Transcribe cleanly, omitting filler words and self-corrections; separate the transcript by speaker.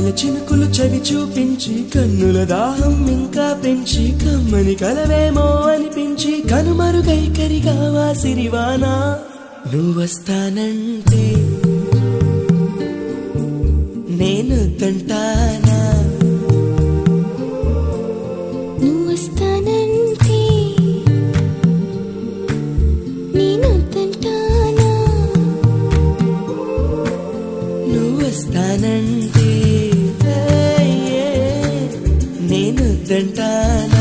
Speaker 1: వెన్నెల చినుకులు చవి చూపించి కన్నుల దాహం ఇంకా పెంచి కమ్మని కలవేమో అనిపించి కనుమరుగైకరిగా వాసిరివానా నువ్వొస్తానంటే నేను తంటానా
Speaker 2: నువ్వొస్తానంటే నేను తంటానా
Speaker 1: నువ్వొస్తానంటే నేను తంటానా